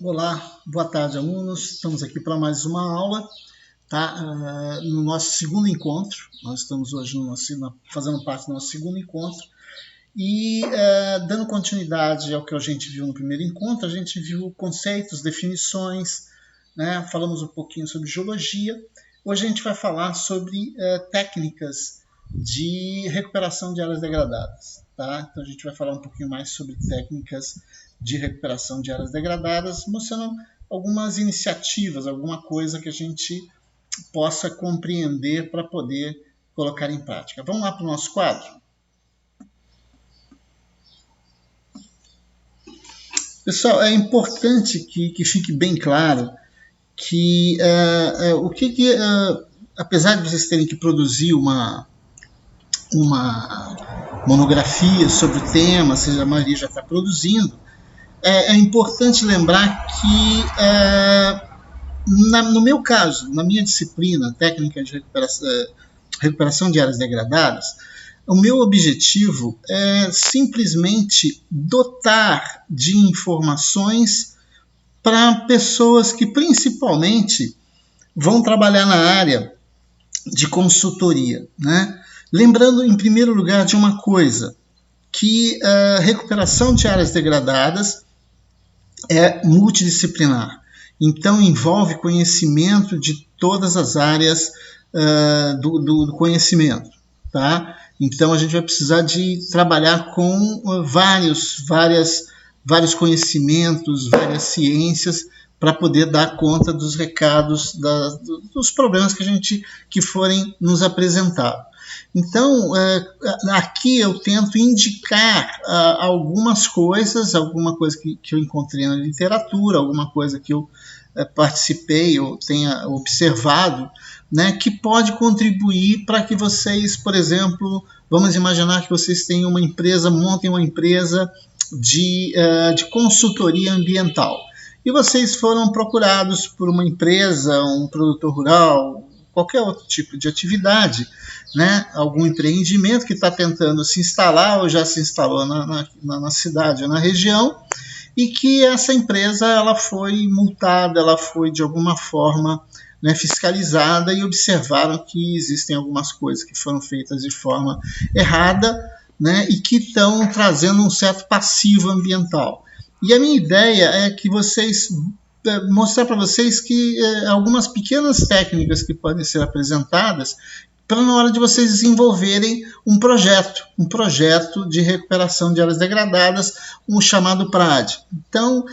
Olá, boa tarde, alunos. Estamos aqui para mais uma aula, tá? No nosso segundo encontro. Nós estamos hoje fazendo parte do nosso segundo encontro e dando continuidade ao que a gente viu no primeiro encontro. A gente viu conceitos, definições, né? Falamos um pouquinho sobre geologia. Hoje a gente vai falar sobre técnicas de recuperação de áreas degradadas, tá? Então a gente vai falar um pouquinho mais sobre técnicas de recuperação de áreas degradadas, mostrando algumas iniciativas, alguma coisa que a gente possa compreender para poder colocar em prática. Vamos lá para o nosso quadro? Pessoal, é importante que fique bem claro que apesar de vocês terem que produzir uma monografia sobre o tema, a maioria já está produzindo, é importante lembrar que, no meu caso, na minha disciplina, técnica de recuperação de áreas degradadas, o meu objetivo é simplesmente dotar de informações para pessoas que principalmente vão trabalhar na área de consultoria, né? Lembrando, em primeiro lugar, de uma coisa, que a recuperação de áreas degradadas é multidisciplinar. Então, envolve conhecimento de todas as áreas do conhecimento, tá? Então, a gente vai precisar de trabalhar com vários conhecimentos, várias ciências, para poder dar conta dos recados, dos problemas que forem nos apresentados. Então, aqui eu tento indicar algumas coisas, alguma coisa que eu encontrei na literatura, alguma coisa que eu participei ou tenha observado, né, que pode contribuir para que vocês, por exemplo, vamos imaginar que vocês tenham uma empresa, montem uma empresa de consultoria ambiental. E vocês foram procurados por uma empresa, um produtor rural, qualquer outro tipo de atividade, né? Algum empreendimento que está tentando se instalar ou já se instalou na cidade ou na região, e que essa empresa ela foi multada, ela foi de alguma forma, né, fiscalizada, e observaram que existem algumas coisas que foram feitas de forma errada, né, e que estão trazendo um certo passivo ambiental. E a minha ideia é que mostrar para vocês que algumas pequenas técnicas que podem ser apresentadas para na hora de vocês desenvolverem um projeto de recuperação de áreas degradadas, um chamado PRAD. Então,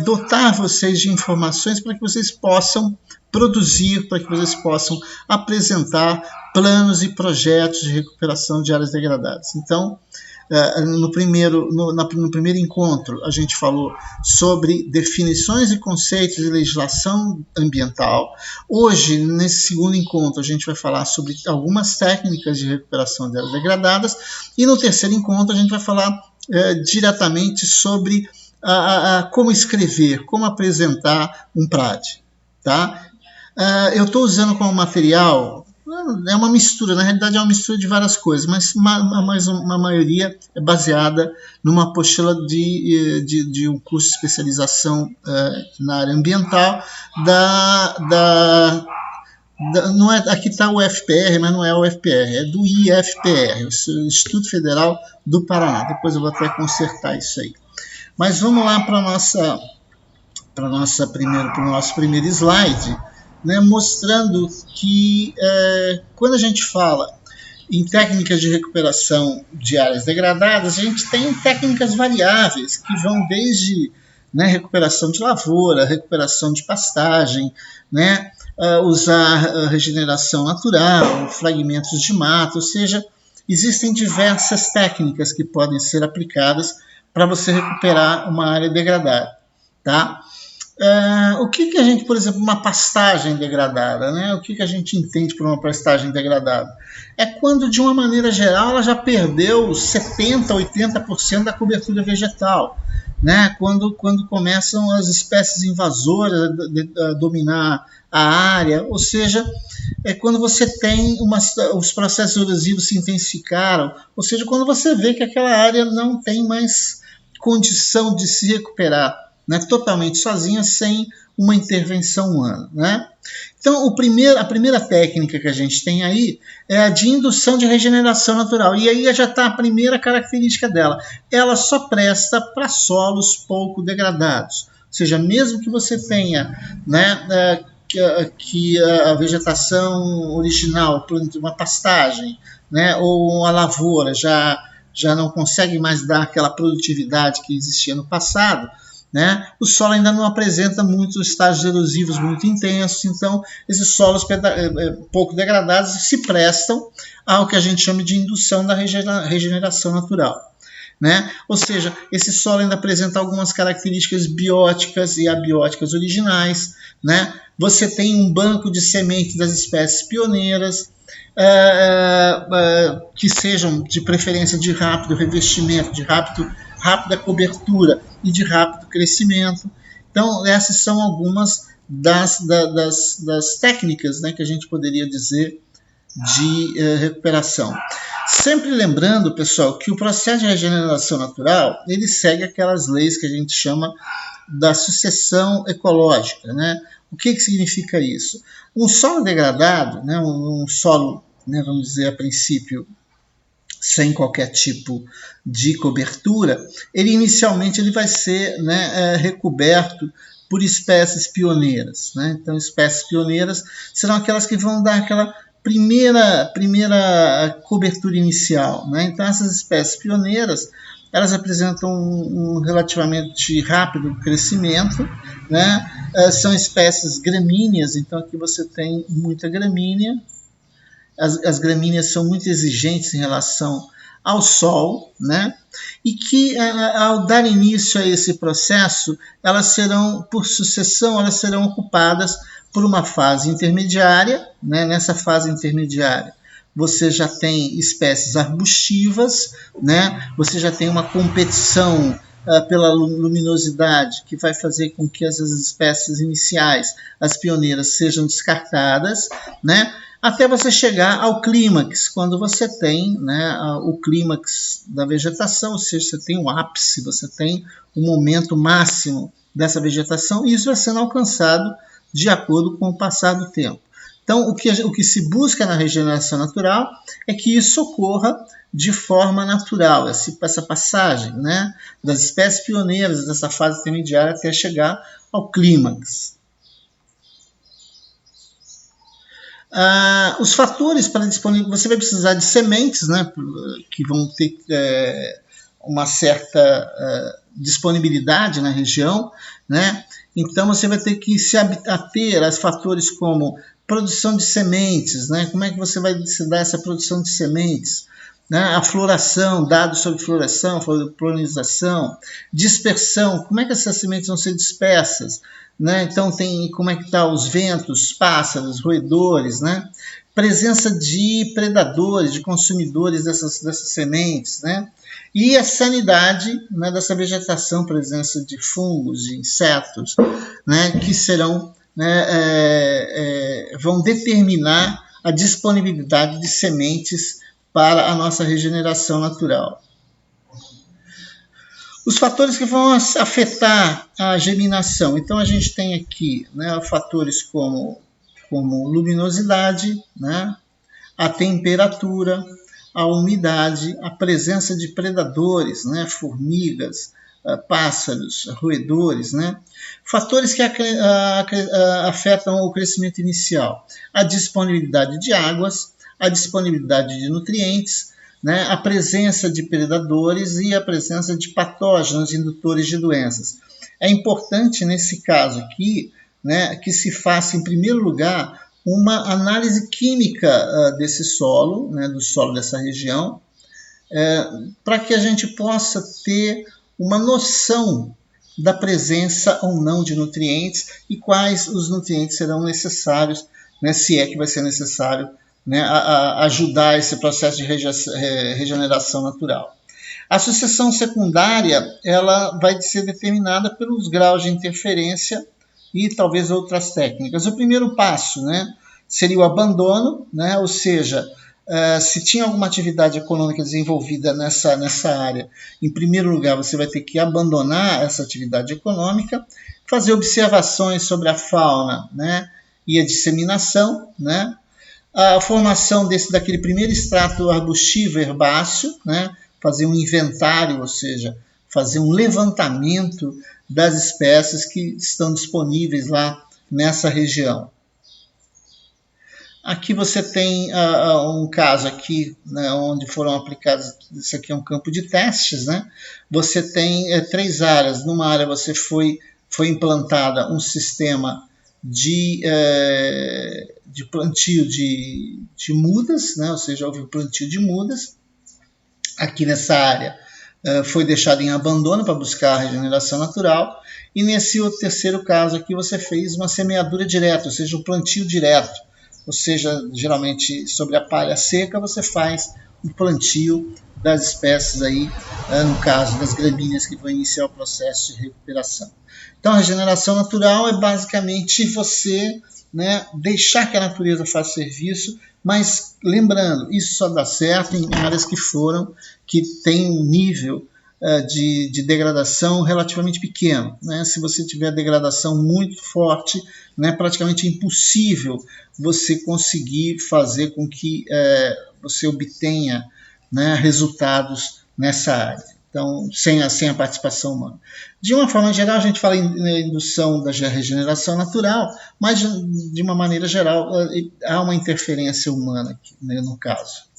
dotar vocês de informações para que vocês possam produzir, para que vocês possam apresentar planos e projetos de recuperação de áreas degradadas. Então, no primeiro encontro, a gente falou sobre definições e conceitos de legislação ambiental. Hoje, nesse segundo encontro, a gente vai falar sobre algumas técnicas de recuperação de áreas degradadas. E no terceiro encontro, a gente vai falar diretamente sobre como escrever, como apresentar um PRAD. Tá? Eu estou usando como material... É uma mistura, na realidade é uma mistura de várias coisas, mas uma maioria é baseada numa apostila de um curso de especialização na área ambiental não é, aqui está o UFPR, mas não é o UFPR, é do IFPR, o Instituto Federal do Paraná. Depois eu vou até consertar isso aí. Mas vamos lá para o nosso primeiro slide, né, mostrando que quando a gente fala em técnicas de recuperação de áreas degradadas, a gente tem técnicas variáveis que vão desde, né, recuperação de lavoura, recuperação de pastagem, né, usar regeneração natural, fragmentos de mato, ou seja, existem diversas técnicas que podem ser aplicadas para você recuperar uma área degradada, tá? O que a gente, por exemplo, uma pastagem degradada, né? O que a gente entende por uma pastagem degradada? É quando, de uma maneira geral, ela já perdeu 70%, 80% da cobertura vegetal, né? Quando começam as espécies invasoras a dominar a área, ou seja, é quando você tem os processos erosivos se intensificaram, ou seja, quando você vê que aquela área não tem mais condição de se recuperar, né, totalmente sozinha, sem uma intervenção humana, né? Então, a primeira técnica que a gente tem aí é a de indução de regeneração natural. E aí já está a primeira característica dela. Ela só presta para solos pouco degradados. Ou seja, mesmo que você tenha, né, que a vegetação original, uma pastagem, né, ou uma lavoura já não consegue mais dar aquela produtividade que existia no passado, né? O solo ainda não apresenta muitos estágios erosivos muito intensos, então esses solos pouco degradados se prestam ao que a gente chama de indução da regeneração natural, né? Ou seja, esse solo ainda apresenta algumas características bióticas e abióticas originais, né? Você tem um banco de sementes das espécies pioneiras, que sejam de preferência de rápido revestimento, de rápida cobertura e de rápido crescimento. Então, essas são algumas das técnicas, né, que a gente poderia dizer de recuperação. Sempre lembrando, pessoal, que o processo de regeneração natural, ele segue aquelas leis que a gente chama da sucessão ecológica, né? O que significa isso? Um solo degradado, né, um solo, né, vamos dizer, a princípio, sem qualquer tipo de cobertura, ele inicialmente vai ser, né, recoberto por espécies pioneiras, né? Então, espécies pioneiras serão aquelas que vão dar aquela primeira cobertura inicial, né? Então, essas espécies pioneiras, elas apresentam um relativamente rápido crescimento, né? São espécies gramíneas, então aqui você tem muita gramínea. As gramíneas são muito exigentes em relação ao sol, né? E que ao dar início a esse processo, elas serão, por sucessão, elas serão ocupadas por uma fase intermediária, né? Nessa fase intermediária, você já tem espécies arbustivas, né? Você já tem uma competição pela luminosidade, que vai fazer com que essas espécies iniciais, as pioneiras, sejam descartadas, né? Até você chegar ao clímax, quando você tem, né, o clímax da vegetação, ou seja, você tem o ápice, você tem o momento máximo dessa vegetação, e isso vai sendo alcançado de acordo com o passar do tempo. Então, o que se busca na regeneração natural é que isso ocorra de forma natural, essa passagem, né, das espécies pioneiras dessa fase intermediária até chegar ao clímax. Os fatores para disponibilidade, você vai precisar de sementes, né, que vão ter uma certa disponibilidade na região, né? Então você vai ter que se ater a fatores como produção de sementes, né? Como é que você vai se dar essa produção de sementes? Né? A floração, dados sobre floração, polinização, dispersão, como é que essas sementes vão ser dispersas? Né? Então tem como é que tá os ventos, pássaros, roedores, né? Presença de predadores, de consumidores dessas sementes, né? E a sanidade, né, dessa vegetação, presença de fungos, de insetos, né, que serão, né, vão determinar a disponibilidade de sementes para a nossa regeneração natural. Os fatores que vão afetar a germinação. Então, a gente tem aqui, né, fatores como luminosidade, né, a temperatura, a umidade, a presença de predadores, né, formigas, pássaros, roedores, né, fatores que afetam o crescimento inicial, a disponibilidade de águas, a disponibilidade de nutrientes, né, a presença de predadores e a presença de patógenos indutores de doenças. É importante, nesse caso aqui, né, que se faça, em primeiro lugar, uma análise química desse solo, né, do solo dessa região, para que a gente possa ter uma noção da presença ou não de nutrientes e quais os nutrientes serão necessários, né, se é que vai ser necessário, né, a ajudar esse processo de regeneração natural. A sucessão secundária, ela vai ser determinada pelos graus de interferência e talvez outras técnicas. O primeiro passo, né, seria o abandono, né, ou seja, se tinha alguma atividade econômica desenvolvida nessa área, em primeiro lugar você vai ter que abandonar essa atividade econômica, fazer observações sobre a fauna, né, e a disseminação, né, a formação daquele primeiro extrato arbustivo herbáceo, né, fazer um inventário, ou seja, fazer um levantamento das espécies que estão disponíveis lá nessa região. Aqui você tem um caso aqui, né, onde foram aplicados, isso aqui é um campo de testes, né? Você tem 3 áreas. Numa área foi implantada um sistema de plantio de mudas, né? Ou seja, houve o plantio de mudas. Aqui nessa área foi deixado em abandono para buscar a regeneração natural. E nesse terceiro caso aqui você fez uma semeadura direta, ou seja, um plantio direto. Ou seja, geralmente sobre a palha seca você faz o plantio das espécies aí, no caso das gramíneas que vão iniciar o processo de recuperação. Então a regeneração natural é basicamente você, né, deixar que a natureza faça serviço, mas lembrando, isso só dá certo em áreas que têm um nível de degradação relativamente pequeno, né? Se você tiver degradação muito forte, né, praticamente é impossível você conseguir fazer com que você obtenha, né, resultados nessa área. Então, sem a participação humana. De uma forma geral, a gente fala em indução da regeneração natural, mas de uma maneira geral há uma interferência humana aqui, né, no caso.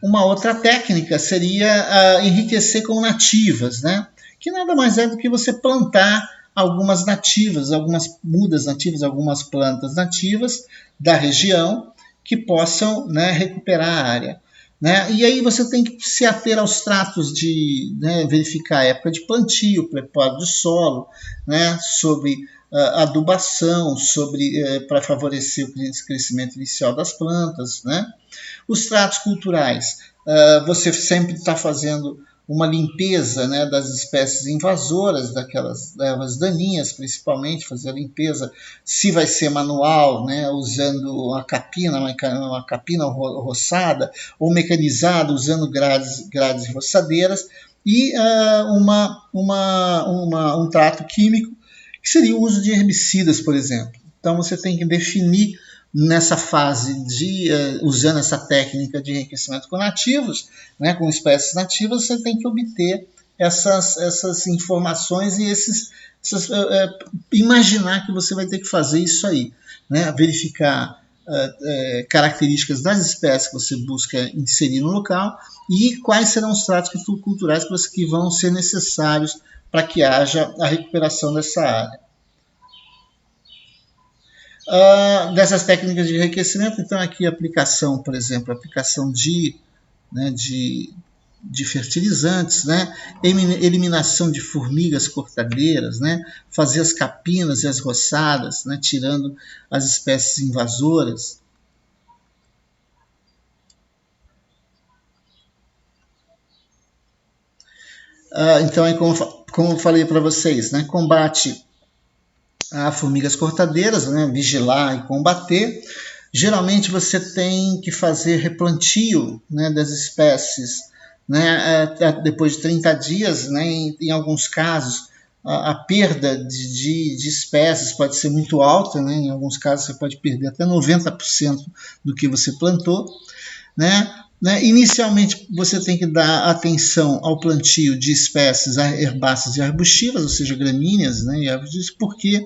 Uma outra técnica seria enriquecer com nativas, né? Que nada mais é do que você plantar algumas nativas, algumas mudas nativas, algumas plantas nativas da região que possam, né, recuperar a área. Né? E aí você tem que se ater aos tratos de, né, verificar a época de plantio, preparo do solo, né, sobre adubação, para favorecer o crescimento inicial das plantas, né? Os tratos culturais, você sempre está fazendo uma limpeza, né, das espécies invasoras, daquelas ervas daninhas, principalmente, fazer a limpeza, se vai ser manual, né, usando uma capina roçada, ou mecanizada, usando grades roçadeiras, e um trato químico, que seria o uso de herbicidas, por exemplo. Então você tem que definir nessa fase usando essa técnica de enriquecimento com nativos, né, com espécies nativas, você tem que obter essas informações e imaginar que você vai ter que fazer isso aí, né, verificar características das espécies que você busca inserir no local e quais serão os tratos culturais que vão ser necessários para que haja a recuperação dessa área. Dessas técnicas de enriquecimento, então aqui a aplicação, por exemplo, aplicação de fertilizantes, né, eliminação de formigas cortadeiras, né, fazer as capinas e as roçadas, né, tirando as espécies invasoras. Então, como eu falei para vocês, né, combate a formigas cortadeiras, né, vigilar e combater. Geralmente você tem que fazer replantio, né, das espécies, né, depois de 30 dias, né, em alguns casos a perda de espécies pode ser muito alta, né, em alguns casos você pode perder até 90% do que você plantou, né. Inicialmente você tem que dar atenção ao plantio de espécies herbáceas e arbustivas, ou seja, gramíneas, né, e árvores, porque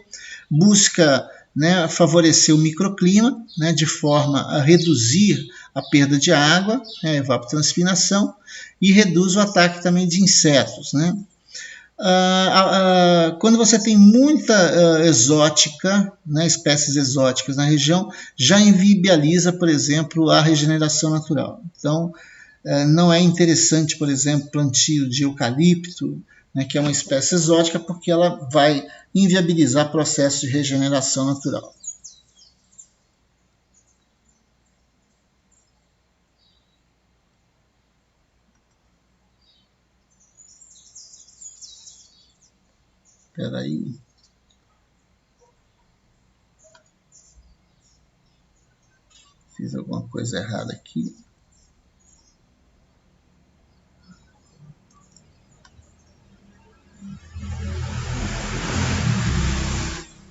busca, né, favorecer o microclima, né, de forma a reduzir a perda de água, né, a evapotranspiração, e reduz o ataque também de insetos. Né. Quando você tem muita exótica, né, espécies exóticas na região, já inviabiliza, por exemplo, a regeneração natural. Então, não é interessante, por exemplo, plantio de eucalipto, né, que é uma espécie exótica, porque ela vai inviabilizar processos de regeneração natural. Espera aí. Fiz alguma coisa errada aqui.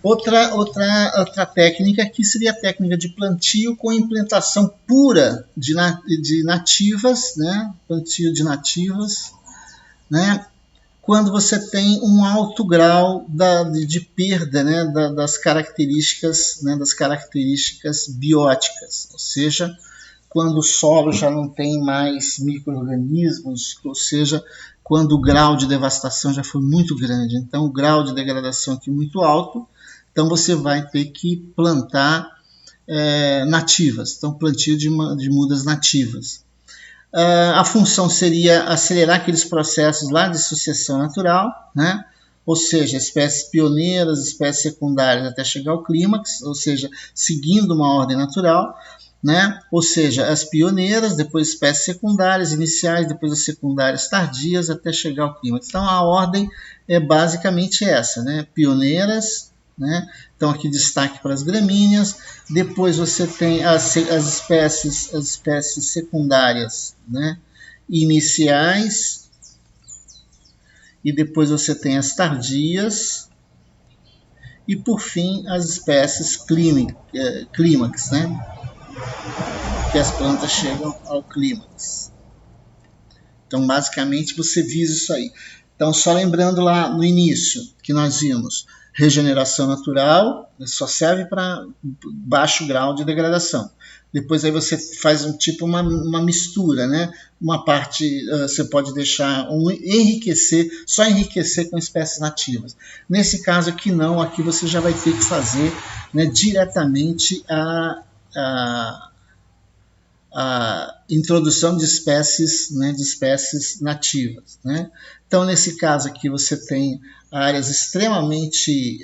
Outra técnica aqui seria a técnica de plantio com implantação pura de nativas, né? Plantio de nativas, né? Quando você tem um alto grau de perda, né? das características bióticas, ou seja, quando o solo já não tem mais micro-organismos, ou seja, quando o grau de devastação já foi muito grande. Então, o grau de degradação aqui é muito alto, então você vai ter que plantar nativas, então plantio de mudas nativas. A função seria acelerar aqueles processos lá de sucessão natural, né? Ou seja, espécies pioneiras, espécies secundárias até chegar ao clímax, ou seja, seguindo uma ordem natural, né? Ou seja, as pioneiras, depois espécies secundárias iniciais, depois as secundárias tardias até chegar ao clímax. Então a ordem é basicamente essa, né? Pioneiras, né? Então aqui destaque para as gramíneas, depois você tem as espécies secundárias, né? Iniciais, e depois você tem as tardias, e por fim as espécies clímax, né? Que as plantas chegam ao clímax. Então basicamente você visa isso aí. Então só lembrando lá no início que nós vimos, regeneração natural só serve para baixo grau de degradação. Depois aí você faz uma mistura, né? Uma parte você pode deixar só enriquecer com espécies nativas. Nesse caso aqui não, aqui você já vai ter que fazer, né, diretamente a introdução de espécies, né, de espécies nativas, né? Então, nesse caso aqui, você tem áreas extremamente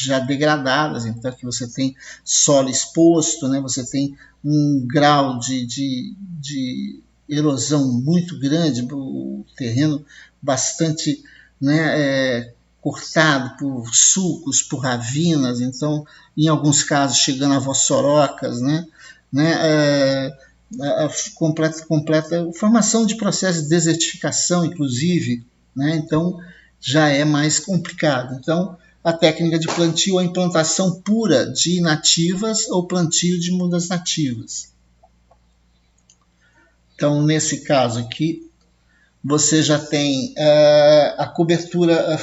já degradadas, então aqui você tem solo exposto, né? Você tem um grau de erosão muito grande, o terreno bastante, né, cortado por sulcos, por ravinas, então, em alguns casos, chegando a vossorocas, né? A completa formação de processos de desertificação, inclusive, né? Então já é mais complicado. Então, a técnica de plantio é a implantação pura de nativas ou plantio de mudas nativas. Então, nesse caso aqui, você já tem a cobertura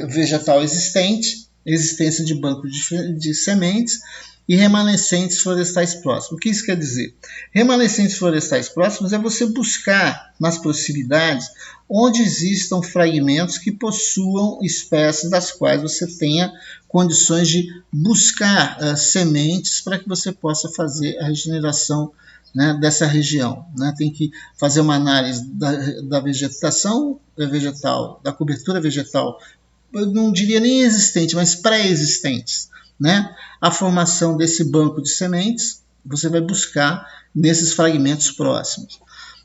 vegetal existência de banco de sementes, e remanescentes florestais próximos. O que isso quer dizer? Remanescentes florestais próximos é você buscar nas proximidades onde existam fragmentos que possuam espécies das quais você tenha condições de buscar sementes para que você possa fazer a regeneração, né, dessa região, né? Tem que fazer uma análise da vegetação vegetal, da cobertura vegetal, eu não diria nem existente, mas pré-existentes, né? A formação desse banco de sementes você vai buscar nesses fragmentos próximos,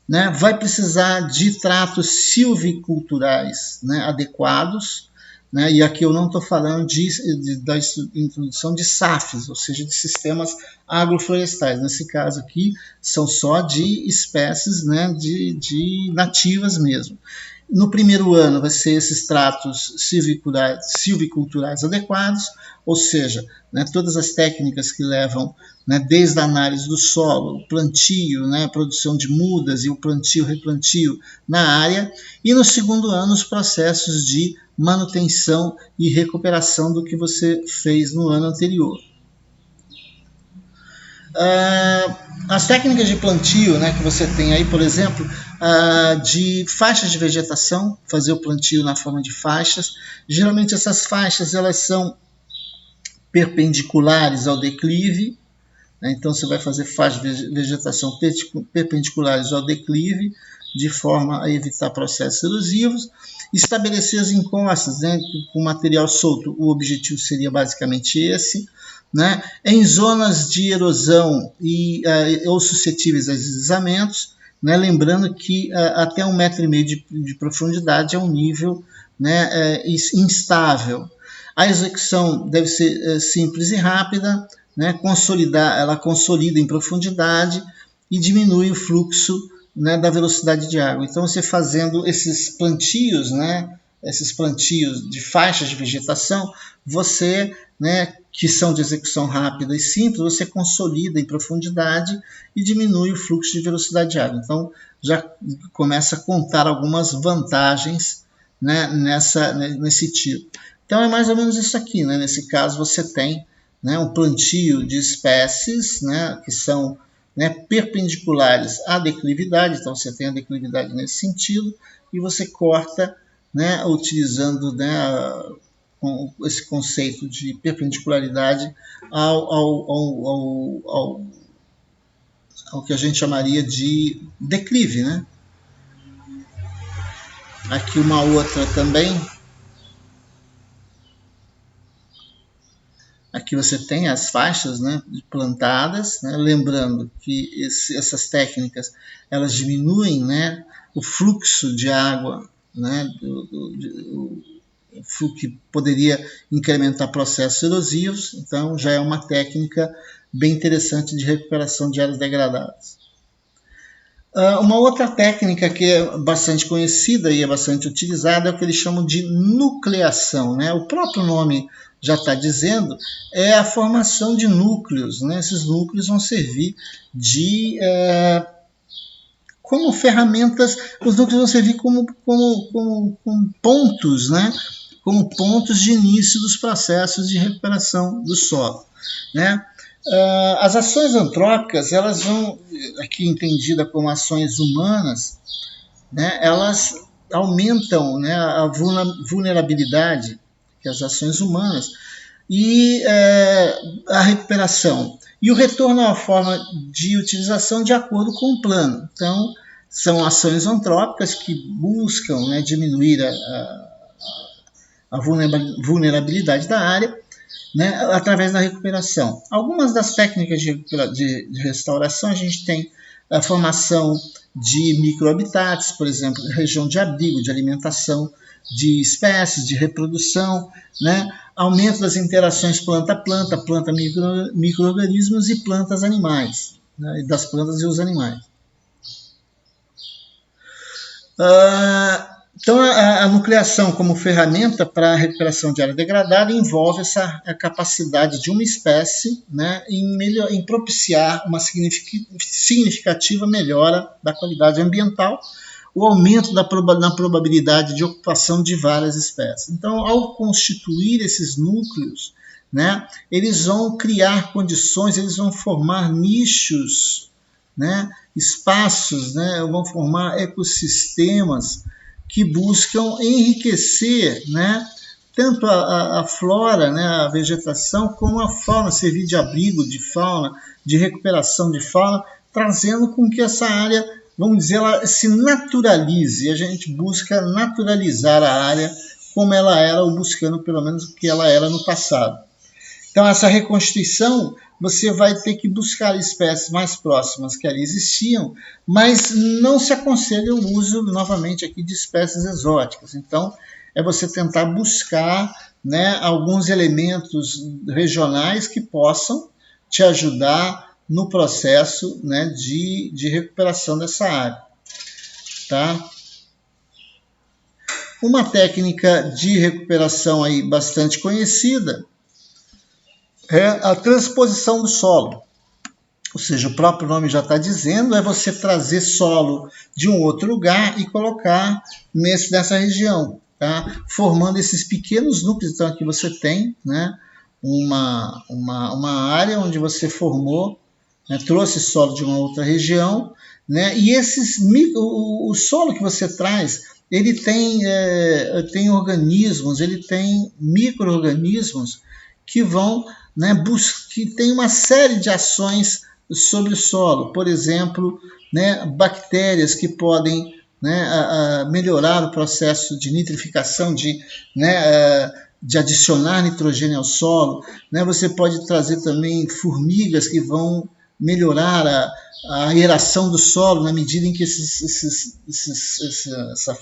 né? Vai precisar de tratos silviculturais, né, adequados, né? E aqui eu não estou falando da introdução de SAFs, ou seja, de sistemas agroflorestais. Nesse caso aqui são só de espécies, né, de nativas mesmo. No primeiro ano vai ser esses tratos silviculturais adequados, ou seja, né, todas as técnicas que levam, né, desde a análise do solo, o plantio, né, a produção de mudas e o plantio, replantio na área, e no segundo ano os processos de manutenção e recuperação do que você fez no ano anterior. As técnicas de plantio, né, que você tem aí, por exemplo, de faixas de vegetação, fazer o plantio na forma de faixas. Geralmente essas faixas elas são perpendiculares ao declive, né? Então você vai fazer faixas de vegetação perpendiculares ao declive, de forma a evitar processos erosivos. Estabelecer as encostas, né, com material solto, o objetivo seria basicamente esse, né? Em zonas de erosão ou suscetíveis a deslizamentos, né? Lembrando que até 1,5 metro de profundidade é um nível, né, instável. A execução deve ser simples e rápida, né, ela consolida em profundidade e diminui o fluxo, né, da velocidade de água. Então, você fazendo esses plantios, né, esses plantios de faixas de vegetação, você, né, que são de execução rápida e simples, você consolida em profundidade e diminui o fluxo de velocidade de água. Então, já começa a contar algumas vantagens, né, nesse tipo. Então, é mais ou menos isso aqui, né? Nesse caso, você tem, né, um plantio de espécies, né, que são, né, perpendiculares à declividade, então você tem a declividade nesse sentido, e você corta, né, utilizando, né, esse conceito de perpendicularidade ao que a gente chamaria de declive, né? Aqui uma outra também. Aqui você tem as faixas, né, plantadas, né, lembrando que essas técnicas elas diminuem, né, o fluxo de água, né, o fluxo que poderia incrementar processos erosivos, então já é uma técnica bem interessante de recuperação de áreas degradadas. Uma outra técnica que é bastante conhecida e é bastante utilizada é o que eles chamam de nucleação, né? O próprio nome já está dizendo, é a formação de núcleos, né? Esses núcleos vão servir como ferramentas, os núcleos vão servir como pontos, né? Como pontos de início dos processos de recuperação do solo, né? As ações antrópicas, elas vão, aqui entendida como ações humanas, né, elas aumentam, né, a vulnerabilidade que as ações humanas e a recuperação e o retorno à forma de utilização de acordo com o plano. Então, são ações antrópicas que buscam, né, diminuir a vulnerabilidade da área, né, através da recuperação. Algumas das técnicas de restauração, a gente tem a formação de microhabitats, por exemplo, região de abrigo, de alimentação de espécies, de reprodução, né, aumento das interações planta-planta, planta-micro-organismos e plantas-animais, né, das plantas e os animais. Então, a nucleação como ferramenta para a recuperação de área degradada envolve essa capacidade de uma espécie, né, em propiciar uma significativa melhora da qualidade ambiental, o aumento na probabilidade de ocupação de várias espécies. Então, ao constituir esses núcleos, né, eles vão criar condições, eles vão formar nichos, né, espaços, né, vão formar ecossistemas que buscam enriquecer, né, tanto a flora, né, a vegetação, como a fauna, servir de abrigo de fauna, de recuperação de fauna, trazendo com que essa área, vamos dizer, ela se naturalize. A gente busca naturalizar a área como ela era, ou buscando pelo menos o que ela era no passado. Então, essa reconstituição, você vai ter que buscar espécies mais próximas que ali existiam, mas não se aconselha o uso, novamente, aqui de espécies exóticas. Então, é você tentar buscar, né, alguns elementos regionais que possam te ajudar no processo, né, de recuperação dessa área. Tá? Uma técnica de recuperação aí bastante conhecida é a transposição do solo. Ou seja, o próprio nome já está dizendo, é você trazer solo de um outro lugar e colocar nessa região, tá? Formando esses pequenos núcleos. Então aqui você tem, né, uma área onde você formou, né, trouxe solo de uma outra região, né, e o solo que você traz, ele tem organismos, ele tem micro-organismos que vão, né, que tem uma série de ações sobre o solo. Por exemplo, né, bactérias que podem, né, melhorar o processo de nitrificação, de adicionar nitrogênio ao solo. Né, você pode trazer também formigas que vão, melhorar a aeração do solo na medida em que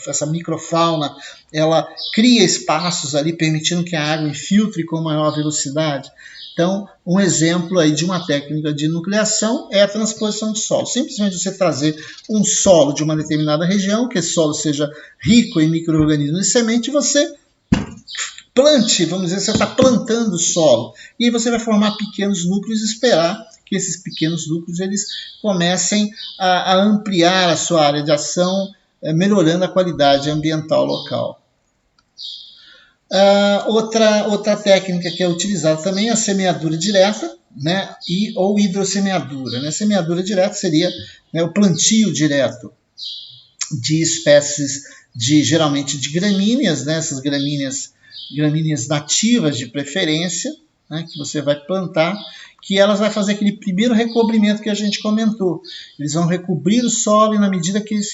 essa microfauna ela cria espaços ali permitindo que a água infiltre com maior velocidade. Então, um exemplo aí de uma técnica de nucleação é a transposição de solo. Simplesmente você trazer um solo de uma determinada região, que esse solo seja rico em micro-organismos e semente, você plante, vamos dizer, você está plantando o solo. E aí você vai formar pequenos núcleos e esperar que esses pequenos núcleos eles comecem a ampliar a sua área de ação, melhorando a qualidade ambiental local. Outra técnica que é utilizada também é a semeadura direta, né, ou hidrossemeadura. Né? Semeadura direta seria, né, o plantio direto de espécies geralmente de gramíneas, né, essas gramíneas nativas de preferência, né, que você vai plantar, que elas vão fazer aquele primeiro recobrimento que a gente comentou. Eles vão recobrir o solo e na medida que eles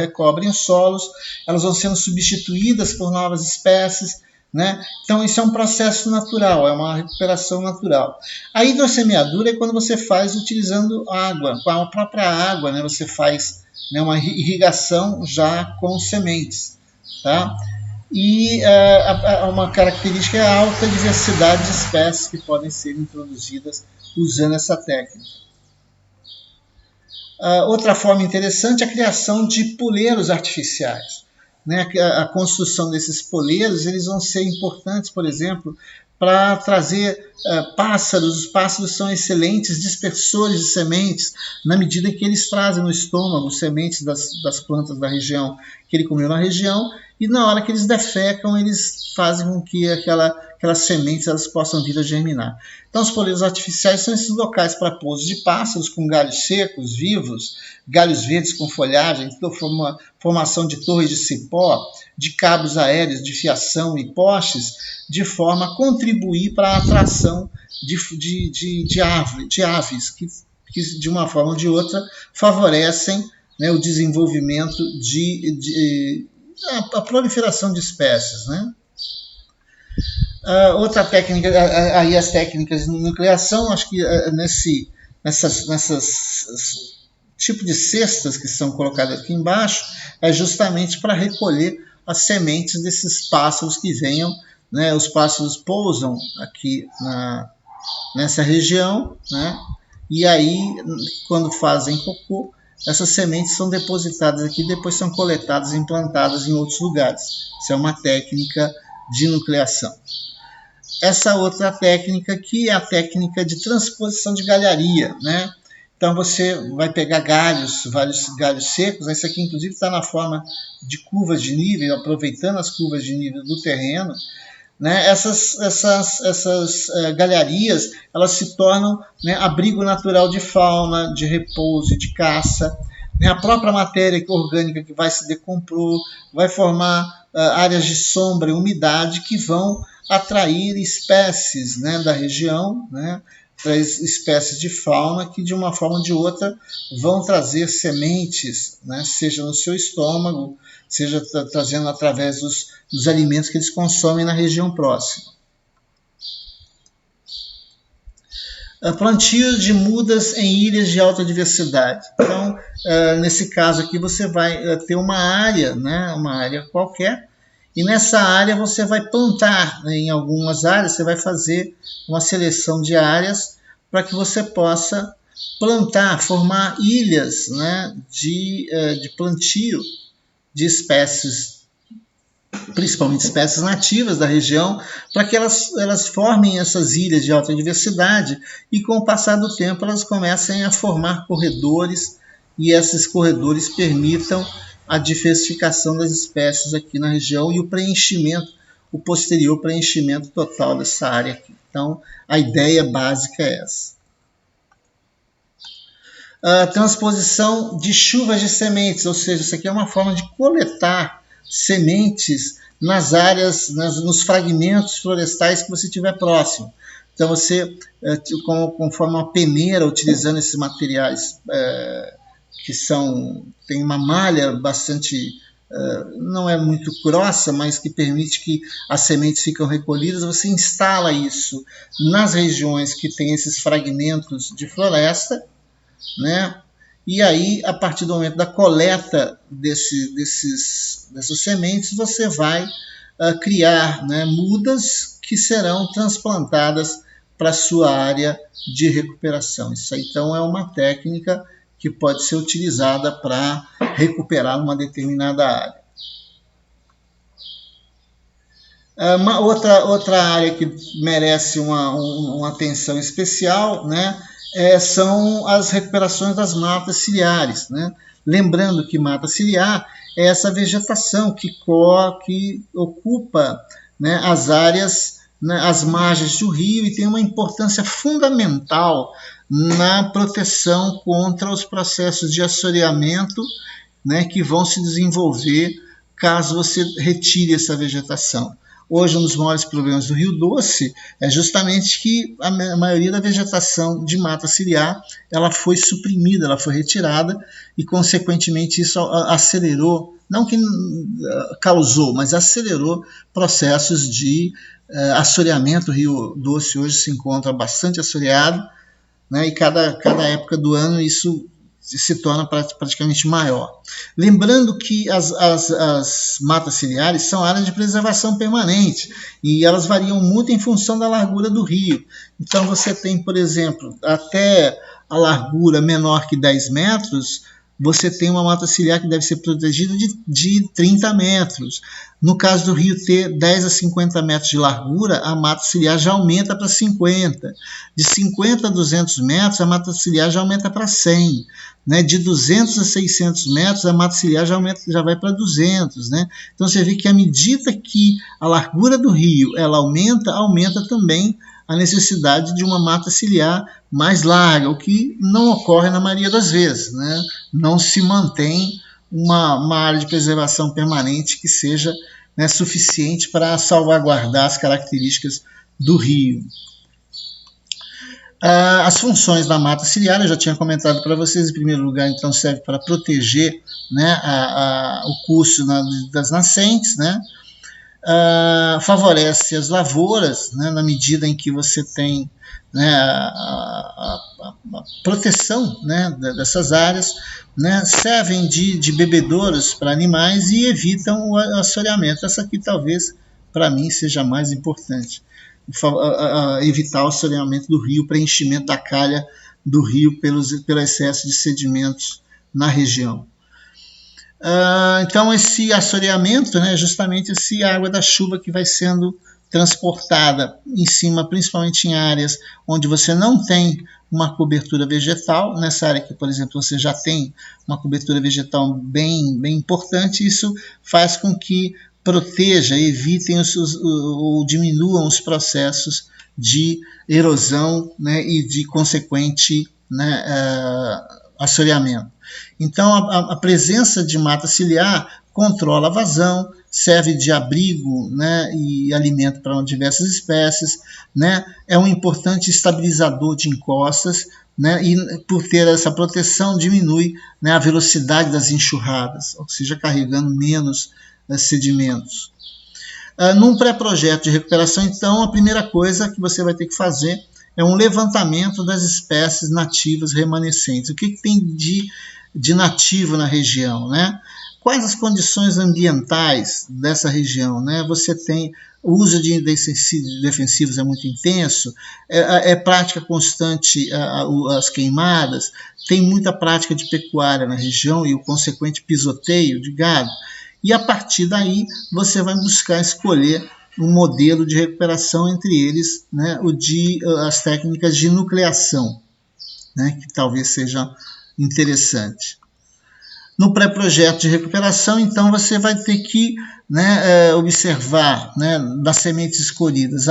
recobrem os solos, elas vão sendo substituídas por novas espécies, né? Então isso é um processo natural, é uma recuperação natural. A hidrossemeadura é quando você faz utilizando água, com a própria água, né? Você faz, né, uma irrigação já com sementes, tá? E uma característica é a alta diversidade de espécies que podem ser introduzidas usando essa técnica. Outra forma interessante é a criação de poleiros artificiais. Né? A construção desses poleiros eles vão ser importantes, por exemplo, para trazer pássaros. Os pássaros são excelentes dispersores de sementes, na medida que eles trazem no estômago sementes das plantas da região que ele comeu na região, e na hora que eles defecam, eles fazem com que aquelas sementes elas possam vir a germinar. Então, os poleiros artificiais são esses locais para pouso de pássaros com galhos secos, vivos, galhos verdes com folhagem, formação de torres de cipó, de cabos aéreos de fiação e postes, de forma a contribuir para a atração de aves que, de uma forma ou de outra, favorecem, né, o desenvolvimento a proliferação de espécies, né? Outra técnica, aí as técnicas de nucleação, acho que nessas tipo de cestas que são colocadas aqui embaixo, é justamente para recolher as sementes desses pássaros que venham, né? Os pássaros pousam aqui nessa região, né? E aí, quando fazem cocô, essas sementes são depositadas aqui e depois são coletadas e implantadas em outros lugares. Isso é uma técnica de nucleação. Essa outra técnica aqui é a técnica de transposição de galharia, né? Então você vai pegar vários galhos secos, esse aqui inclusive está na forma de curvas de nível, aproveitando as curvas de nível do terreno, né? Essas galharias elas se tornam, né, abrigo natural de fauna, de repouso e de caça. Né? A própria matéria orgânica que vai se decompor vai formar áreas de sombra e umidade que vão atrair espécies, né, da região, né, espécies de fauna que de uma forma ou de outra vão trazer sementes, né, seja no seu estômago, seja trazendo através dos alimentos que eles consomem na região próxima. Plantio de mudas em ilhas de alta diversidade. Então, nesse caso aqui, você vai ter uma área, né, uma área qualquer, e nessa área você vai plantar, né, em algumas áreas, você vai fazer uma seleção de áreas para que você possa plantar, formar ilhas, né, de plantio de espécies, principalmente espécies nativas da região, para que elas formem essas ilhas de alta diversidade e com o passar do tempo elas comecem a formar corredores e esses corredores permitam a diversificação das espécies aqui na região e o posterior preenchimento total dessa área aqui. Então, a ideia básica é essa. A transposição de chuvas de sementes, ou seja, isso aqui é uma forma de coletar sementes nas áreas, nos fragmentos florestais que você tiver próximo. Então, você, conforme uma peneira, utilizando esses materiais que tem uma malha bastante não é muito grossa, mas que permite que as sementes ficam recolhidas, você instala isso nas regiões que tem esses fragmentos de floresta, né? E aí, a partir do momento da coleta dessas sementes, você vai criar, né, mudas que serão transplantadas para a sua área de recuperação. Isso aí, então, é uma técnica que pode ser utilizada para recuperar uma determinada área. Uma outra área que merece uma atenção especial, né, são as recuperações das matas ciliares, né? Lembrando que mata ciliar é essa vegetação que ocupa, né, as áreas, né, as margens do rio, e tem uma importância fundamental na proteção contra os processos de assoreamento, né, que vão se desenvolver caso você retire essa vegetação. Hoje, um dos maiores problemas do Rio Doce é justamente que a maioria da vegetação de mata ciliar ela foi suprimida, ela foi retirada, e, consequentemente, isso acelerou, não que causou, mas acelerou processos de assoreamento. O Rio Doce hoje se encontra bastante assoreado, né, e cada época do ano isso se torna praticamente maior. Lembrando que as matas ciliares são áreas de preservação permanente e elas variam muito em função da largura do rio. Então você tem, por exemplo, até a largura menor que 10 metros, você tem uma mata ciliar que deve ser protegida de 30 metros. No caso do rio ter 10 a 50 metros de largura, a mata ciliar já aumenta para 50. De 50 a 200 metros, a mata ciliar já aumenta para 100. Né? De 200 a 600 metros, a mata ciliar já vai para 200. Né? Então você vê que à medida que a largura do rio ela aumenta também a necessidade de uma mata ciliar mais larga, o que não ocorre na maioria das vezes. Né? Não se mantém uma área de preservação permanente que seja, né, suficiente para salvaguardar as características do rio. As funções da mata ciliar, eu já tinha comentado para vocês. Em primeiro lugar, então, serve para proteger, né, o curso das nascentes, né? Favorece as lavouras, né, na medida em que você tem, né, a proteção, né, dessas áreas, né, servem de bebedouros para animais e evitam o assoreamento. Essa aqui talvez para mim seja a mais importante, evitar o assoreamento do rio, preenchimento da calha do rio pelo excesso de sedimentos na região. Então esse assoreamento, né, é justamente essa água da chuva que vai sendo transportada em cima, principalmente em áreas onde você não tem uma cobertura vegetal. Nessa área aqui, por exemplo, você já tem uma cobertura vegetal bem importante. Isso faz com que proteja, evitem ou diminuam os processos de erosão, né, e de consequente, né, assoreamento. Então, a presença de mata ciliar controla a vazão, serve de abrigo, né, e alimento para diversas espécies, né, é um importante estabilizador de encostas, né, e por ter essa proteção diminui, né, a velocidade das enxurradas, ou seja, carregando menos sedimentos. Num pré-projeto de recuperação, então, a primeira coisa que você vai ter que fazer é um levantamento das espécies nativas remanescentes. O que tem de nativo na região, né? Quais as condições ambientais dessa região, né? Você tem o uso de defensivos é muito intenso, é prática constante as queimadas, tem muita prática de pecuária na região e o consequente pisoteio de gado. E a partir daí você vai buscar escolher um modelo de recuperação, entre eles, né, as técnicas de nucleação, né, que talvez seja interessante. No pré-projeto de recuperação, então, você vai ter que né, observar, né, das sementes escolhidas,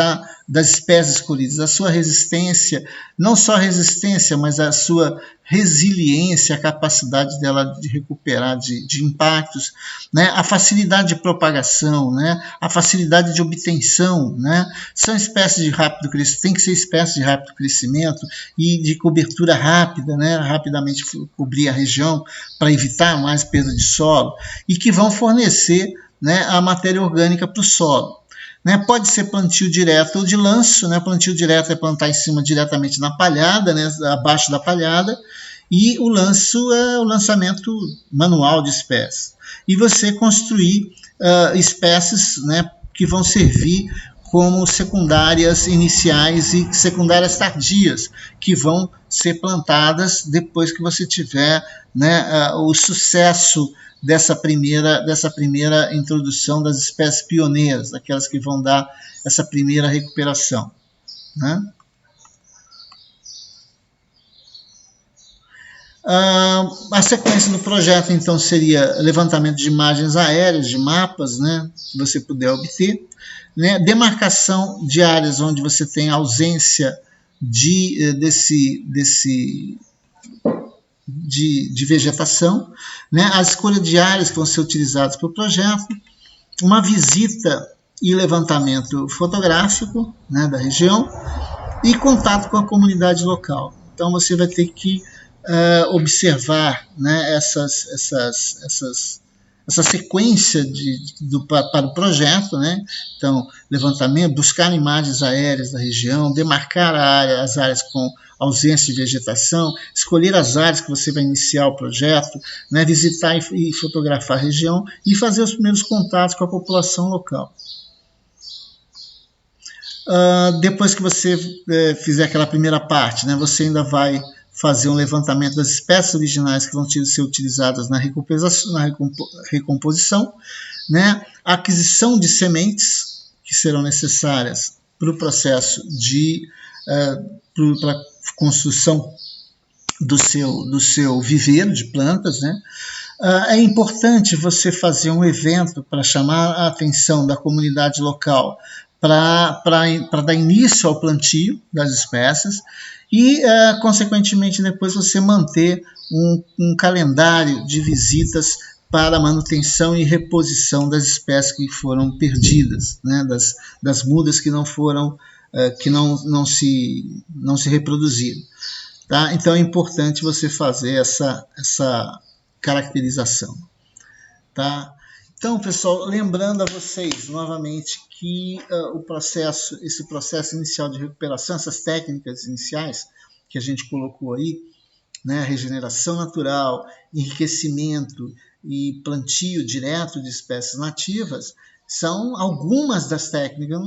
das espécies escolhidas, a sua resistência, não só a resistência, mas a sua resiliência, a capacidade dela de recuperar de impactos, né, a facilidade de propagação, né, a facilidade de obtenção, né, são espécies de rápido crescimento, tem que ser espécies de rápido crescimento e de cobertura rápida, né, rapidamente cobrir a região para evitar mais perda de solo e que vão fornecer, né, a matéria orgânica para o solo. Né, pode ser plantio direto ou de lanço, né, plantio direto é plantar em cima diretamente na palhada, né, abaixo da palhada, e o lanço é o lançamento manual de espécies. E você construir espécies, né, que vão servir como secundárias iniciais e secundárias tardias, que vão ser plantadas depois que você tiver, né, o sucesso dessa primeira introdução das espécies pioneiras, aquelas que vão dar essa primeira recuperação, né? A sequência do projeto, então, seria levantamento de imagens aéreas, de mapas, né, que você puder obter, né, demarcação de áreas onde você tem ausência de vegetação, né, a escolha de áreas que vão ser utilizadas para o projeto, uma visita e levantamento fotográfico, né, da região e contato com a comunidade local. Então você vai ter que observar, né, essa sequência para o projeto, né? Então, levantamento, buscar imagens aéreas da região, demarcar as áreas com ausência de vegetação, escolher as áreas que você vai iniciar o projeto, né? Visitar e fotografar a região e fazer os primeiros contatos com a população local. Depois que você fizer aquela primeira parte, né, você ainda vai fazer um levantamento das espécies originais que vão ser utilizadas na recomposição, né, a aquisição de sementes que serão necessárias para o processo para a construção do seu viveiro de plantas, né. É importante você fazer um evento para chamar a atenção da comunidade local para dar início ao plantio das espécies e, consequentemente, depois você manter um calendário de visitas para manutenção e reposição das espécies que foram perdidas, né, das mudas que não foram, que não se reproduziram. Tá? Então é importante você fazer essa caracterização. Tá? Então, pessoal, lembrando a vocês novamente que esse processo inicial de recuperação, essas técnicas iniciais que a gente colocou aí, né, regeneração natural, enriquecimento e plantio direto de espécies nativas, são algumas das técnicas.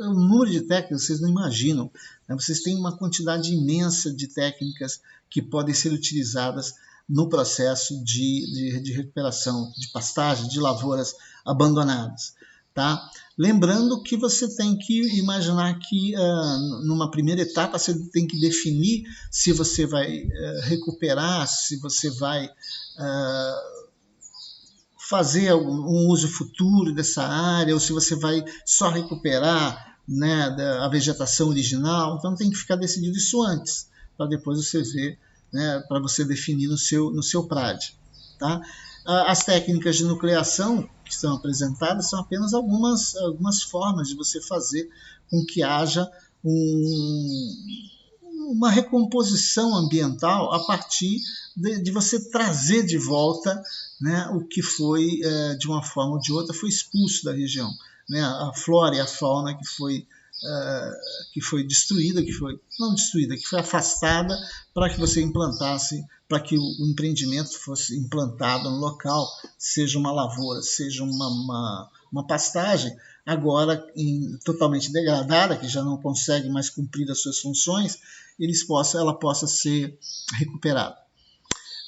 O número de técnicas vocês não imaginam, né? Vocês têm uma quantidade imensa de técnicas que podem ser utilizadas no processo de recuperação de pastagem, de lavouras abandonadas. Tá? Lembrando que você tem que imaginar que, numa primeira etapa, você tem que definir se você vai recuperar, se você vai fazer um uso futuro dessa área, ou se você vai só recuperar, né, a vegetação original. Então tem que ficar decidido isso antes, para depois você ver, né, para você definir no seu PRAD. Tá? As técnicas de nucleação que são apresentadas são apenas algumas formas de você fazer com que haja uma recomposição ambiental a partir de você trazer de volta, né, o que foi, de uma forma ou de outra, foi expulso da região. Né, a flora e a fauna que foi destruída, que foi afastada para que você implantasse, para que o empreendimento fosse implantado no local, seja uma lavoura, seja uma pastagem, agora totalmente degradada, que já não consegue mais cumprir as suas funções, ela possa ser recuperada.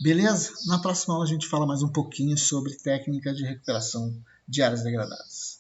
Beleza? Na próxima aula a gente fala mais um pouquinho sobre técnicas de recuperação de áreas degradadas.